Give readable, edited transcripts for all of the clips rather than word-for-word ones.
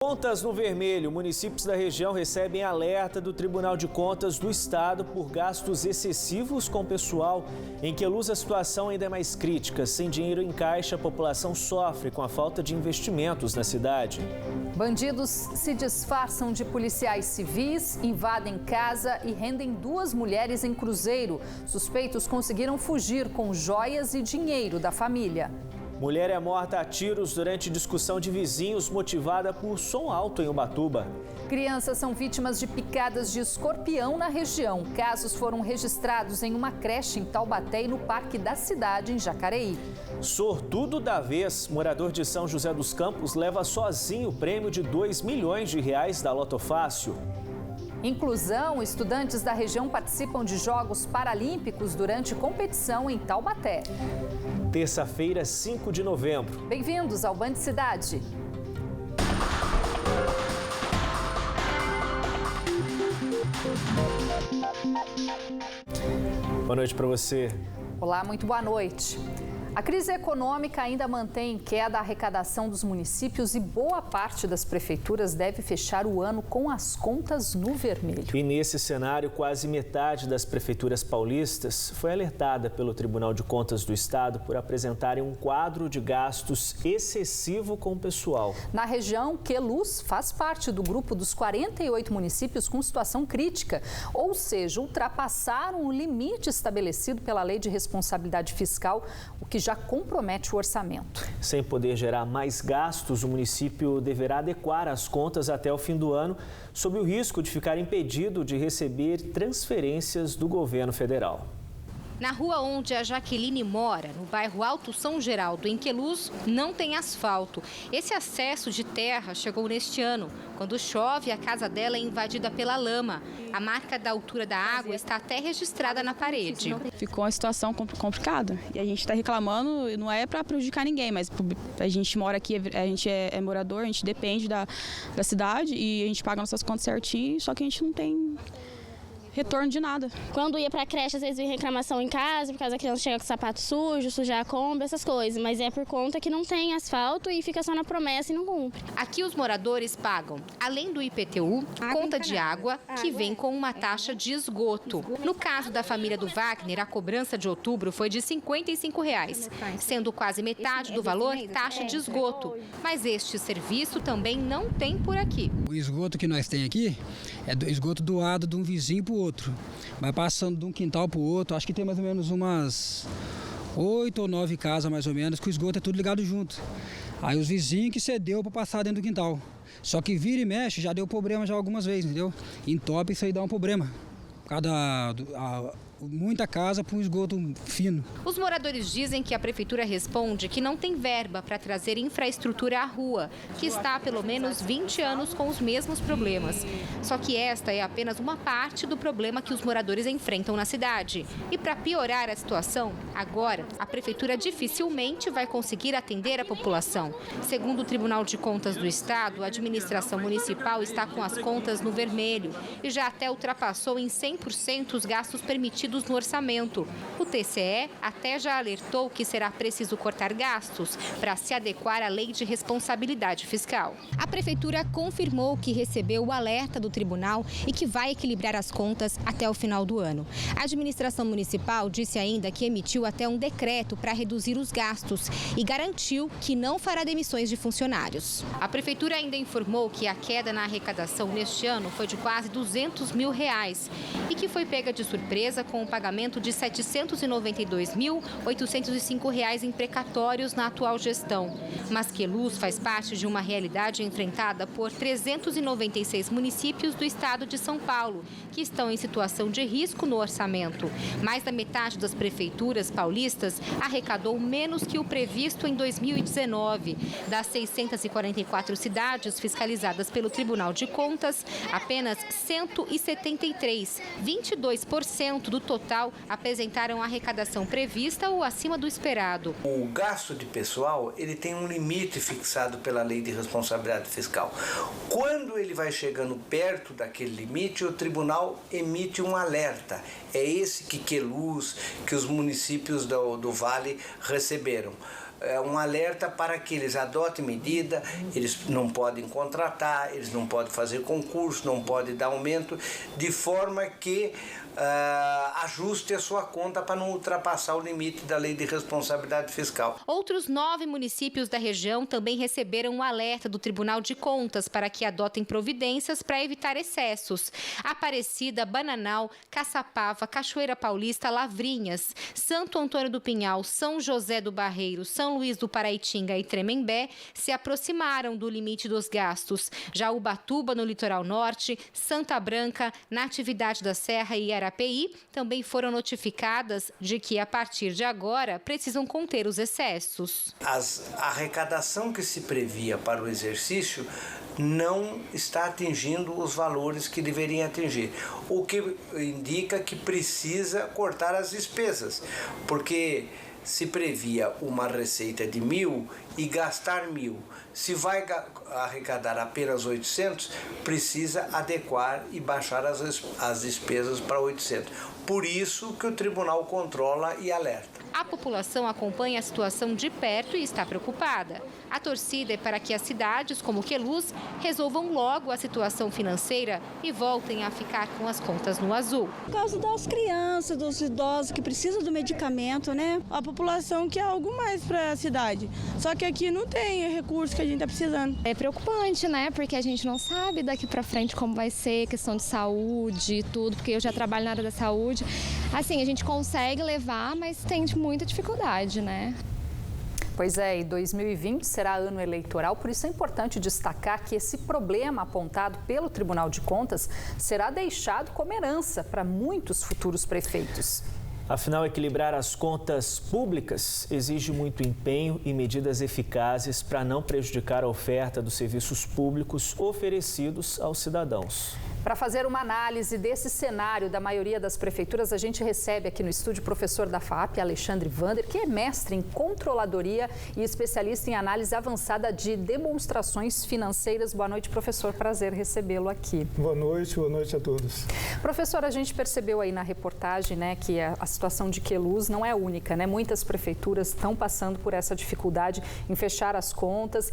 Contas no vermelho. Municípios da região recebem alerta do Tribunal de Contas do Estado por gastos excessivos com pessoal. Em Queluz, a situação ainda é mais crítica. Sem dinheiro em caixa, a população sofre com a falta de investimentos na cidade. Bandidos se disfarçam de policiais civis, invadem casa e rendem 2 mulheres em Cruzeiro. Suspeitos conseguiram fugir com joias e dinheiro da família. Mulher é morta a tiros durante discussão de vizinhos motivada por som alto em Ubatuba. Crianças são vítimas de picadas de escorpião na região. Casos foram registrados em uma creche em Taubaté e no Parque da Cidade, em Jacareí. Sortudo da vez, morador de São José dos Campos leva sozinho o prêmio de R$2 milhões da Loto Fácil. Inclusão, estudantes da região participam de Jogos Paralímpicos durante competição em Taubaté. Terça-feira, 5 de novembro. Bem-vindos ao Band Cidade. Boa noite para você. Olá, muito boa noite. A crise econômica ainda mantém em queda a arrecadação dos municípios e boa parte das prefeituras deve fechar o ano com as contas no vermelho. E nesse cenário, quase metade das prefeituras paulistas foi alertada pelo Tribunal de Contas do Estado por apresentarem um quadro de gastos excessivo com o pessoal. Na região, Queluz faz parte do grupo dos 48 municípios com situação crítica, ou seja, ultrapassaram o limite estabelecido pela Lei de Responsabilidade Fiscal, o que já compromete o orçamento. Sem poder gerar mais gastos, o município deverá adequar as contas até o fim do ano, sob o risco de ficar impedido de receber transferências do governo federal. Na rua onde a Jaqueline mora, no bairro Alto São Geraldo, em Queluz, não tem asfalto. Esse acesso de terra chegou neste ano. Quando chove, a casa dela é invadida pela lama. A marca da altura da água está até registrada na parede. Ficou uma situação complicada e a gente está reclamando, não é para prejudicar ninguém, mas a gente mora aqui, a gente é morador, a gente depende da cidade e a gente paga nossas contas certinho, só que a gente não tem retorno de nada. Quando ia pra creche, às vezes vinha reclamação em casa, por causa da criança chegar com sapato sujo, sujar a Kombi, essas coisas. Mas é por conta que não tem asfalto e fica só na promessa e não cumpre. Aqui os moradores pagam, além do IPTU, conta de água, que vem com uma taxa de esgoto. No caso da família do Wagner, a cobrança de outubro foi de R$ 55, sendo quase metade do valor taxa de esgoto. Mas este serviço também não tem por aqui. O esgoto que nós temos aqui é do esgoto doado de um vizinho para o outro. Vai passando de um quintal para o outro, acho que tem mais ou menos umas 8 ou 9 casas mais ou menos, que o esgoto é tudo ligado junto. Aí os vizinhos que cedeu para passar dentro do quintal. Só que vira e mexe, já deu problema já algumas vezes, entendeu? Entope, isso aí dá um problema. Muita casa para um esgoto fino. Os moradores dizem que a prefeitura responde que não tem verba para trazer infraestrutura à rua, que está há pelo menos 20 anos com os mesmos problemas. Só que esta é apenas uma parte do problema que os moradores enfrentam na cidade. E para piorar a situação, agora a prefeitura dificilmente vai conseguir atender a população. Segundo o Tribunal de Contas do Estado, a administração municipal está com as contas no vermelho e já até ultrapassou em 100% os gastos permitidos no orçamento. O TCE até já alertou que será preciso cortar gastos para se adequar à Lei de Responsabilidade Fiscal. A Prefeitura confirmou que recebeu o alerta do tribunal e que vai equilibrar as contas até o final do ano. A administração municipal disse ainda que emitiu até um decreto para reduzir os gastos e garantiu que não fará demissões de funcionários. A Prefeitura ainda informou que a queda na arrecadação neste ano foi de quase R$200 mil e que foi pega de surpresa com o pagamento de R$ 792.805 em precatórios na atual gestão. Mas Queluz faz parte de uma realidade enfrentada por 396 municípios do estado de São Paulo, que estão em situação de risco no orçamento. Mais da metade das prefeituras paulistas arrecadou menos que o previsto em 2019. Das 644 cidades fiscalizadas pelo Tribunal de Contas, apenas 173, 22% do total, apresentaram a arrecadação prevista ou acima do esperado. O gasto de pessoal, ele tem um limite fixado pela Lei de Responsabilidade Fiscal. Quando ele vai chegando perto daquele limite, o tribunal emite um alerta. É esse que Queluz, que os municípios do Vale receberam. um alerta para que eles adotem medida, eles não podem contratar, eles não podem fazer concurso, não podem dar aumento, de forma que ajuste a sua conta para não ultrapassar o limite da lei de responsabilidade fiscal. Outros 9 municípios da região também receberam um alerta do Tribunal de Contas para que adotem providências para evitar excessos. Aparecida, Bananal, Caçapava, Cachoeira Paulista, Lavrinhas, Santo Antônio do Pinhal, São José do Barreiro, São Luís do Paraitinga e Tremembé se aproximaram do limite dos gastos. Já Ubatuba, no litoral norte, Santa Branca, Natividade da Serra e Arapi também foram notificadas de que, a partir de agora, precisam conter os excessos. A arrecadação que se previa para o exercício não está atingindo os valores que deveria atingir, o que indica que precisa cortar as despesas, porque se previa uma receita de 1.000 e gastar 1.000. Se vai arrecadar apenas 800, precisa adequar e baixar as despesas para 800. Por isso que o tribunal controla e alerta. A população acompanha a situação de perto e está preocupada. A torcida é para que as cidades, como Queluz, resolvam logo a situação financeira e voltem a ficar com as contas no azul. Por causa das crianças, dos idosos que precisam do medicamento, né? A população quer algo mais para a cidade. Só que aqui não tem recurso que a gente está precisando. É preocupante, né? Porque a gente não sabe daqui para frente como vai ser, questão de saúde e tudo, porque eu já trabalho na área da saúde. Assim, a gente consegue levar, mas tem muita dificuldade, né? Pois é, e 2020 será ano eleitoral, por isso é importante destacar que esse problema apontado pelo Tribunal de Contas será deixado como herança para muitos futuros prefeitos. Afinal, equilibrar as contas públicas exige muito empenho e medidas eficazes para não prejudicar a oferta dos serviços públicos oferecidos aos cidadãos. Para fazer uma análise desse cenário da maioria das prefeituras, a gente recebe aqui no estúdio o professor da FAAP, Alexandre Vander, que é mestre em controladoria e especialista em análise avançada de demonstrações financeiras. Boa noite, professor. Prazer recebê-lo aqui. Boa noite a todos. Professor, a gente percebeu aí na reportagem, né, que a situação de Queluz não é única, né? Muitas prefeituras estão passando por essa dificuldade em fechar as contas,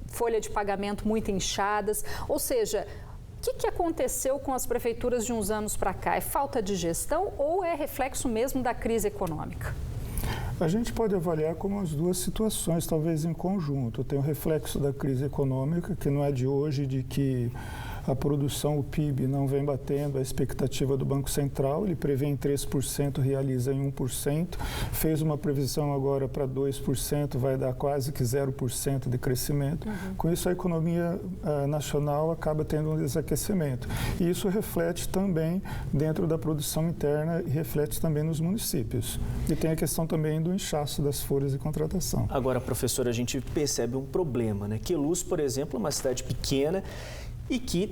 folha de pagamento muito inchadas, ou seja, o que aconteceu com as prefeituras de uns anos para cá? É falta de gestão ou é reflexo mesmo da crise econômica? A gente pode avaliar como as duas situações, talvez em conjunto. Tem o reflexo da crise econômica, que não é de hoje, de que a produção, o PIB, não vem batendo a expectativa do Banco Central. Ele prevê em 3%, realiza em 1%. Fez uma previsão agora para 2%, vai dar quase que 0% de crescimento. Com isso, a economia nacional acaba tendo um desaquecimento. E isso reflete também dentro da produção interna e reflete também nos municípios. E tem a questão também do inchaço das folhas de contratação. Agora, professor, a gente percebe um problema, né? Queluz, por exemplo, é uma cidade pequena e que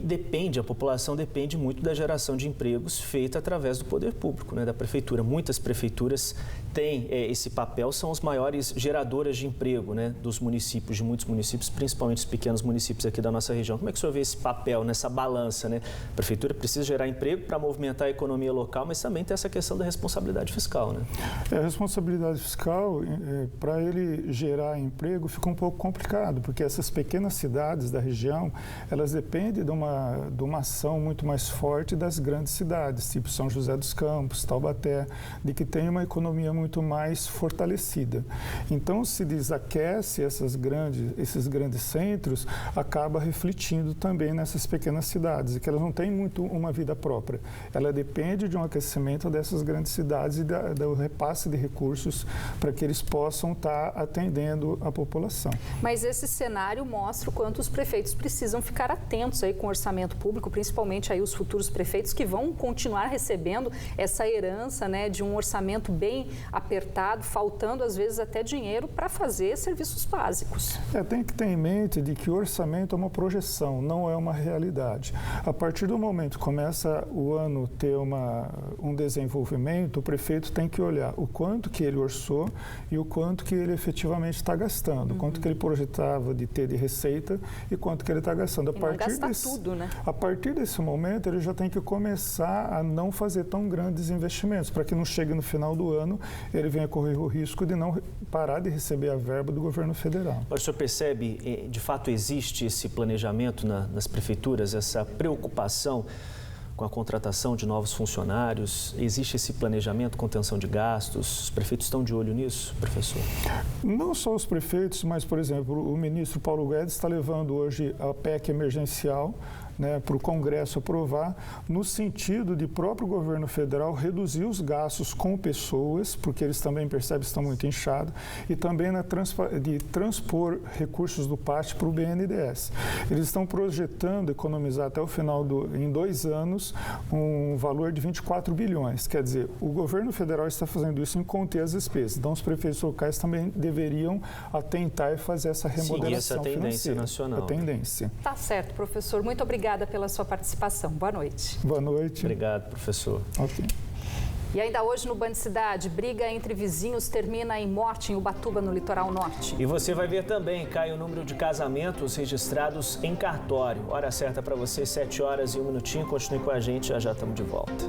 a população depende muito da geração de empregos feita através do poder público, né, da prefeitura. Muitas prefeituras têm esse papel, são as maiores geradoras de emprego, né, dos municípios, de muitos municípios, principalmente os pequenos municípios aqui da nossa região. Como é que o senhor vê esse papel, nessa balança, né? A prefeitura precisa gerar emprego para movimentar a economia local, mas também tem essa questão da responsabilidade fiscal, né? A responsabilidade fiscal, para ele gerar emprego, fica um pouco complicado, porque essas pequenas cidades da região, elas dependem de uma ação muito mais forte das grandes cidades, tipo São José dos Campos, Taubaté, de que tem uma economia muito mais fortalecida. Então, se desaquece esses grandes centros, acaba refletindo também nessas pequenas cidades, e que elas não têm muito uma vida própria. Ela depende de um aquecimento dessas grandes cidades e do repasse de recursos para que eles possam estar atendendo a população. Mas esse cenário mostra o quanto os prefeitos precisam ficar atentos aí com o orçamento público, principalmente aí os futuros prefeitos que vão continuar recebendo essa herança, né, de um orçamento bem apertado, faltando às vezes até dinheiro para fazer serviços básicos. Tem que ter em mente de que o orçamento é uma projeção, não é uma realidade. A partir do momento que começa o ano ter um desenvolvimento, o prefeito tem que olhar o quanto que ele orçou e o quanto que ele efetivamente está gastando, quanto que ele projetava de ter de receita e quanto que ele está gastando. tudo, né? A partir desse momento, ele já tem que começar a não fazer tão grandes investimentos, para que não chegue no final do ano, ele venha correr o risco de não parar de receber a verba do governo federal. Agora, o senhor percebe, de fato, existe esse planejamento nas prefeituras, essa preocupação com a contratação de novos funcionários? Existe esse planejamento, contenção de gastos? Os prefeitos estão de olho nisso, professor? Não só os prefeitos, mas, por exemplo, o ministro Paulo Guedes está levando hoje a PEC emergencial, né, para o Congresso aprovar, no sentido de próprio governo federal reduzir os gastos com pessoas, porque eles também percebem que estão muito inchados, e também de transpor recursos do PAT para o BNDES. Eles estão projetando economizar até o final em 2 anos um valor de 24 bilhões. Quer dizer, o governo federal está fazendo isso em conter as despesas. Então, os prefeitos locais também deveriam atentar e fazer essa remodelação financeira. Tendência nacional. A tendência. Tá certo, professor. Muito obrigada pela sua participação. Boa noite. Boa noite. Obrigado, professor. Ok. E ainda hoje no Band Cidade, briga entre vizinhos termina em morte em Ubatuba, no litoral norte. E você vai ver também, cai o número de casamentos registrados em cartório. Hora certa para você, 7 horas e 1 minutinho. Continue com a gente, já estamos de volta.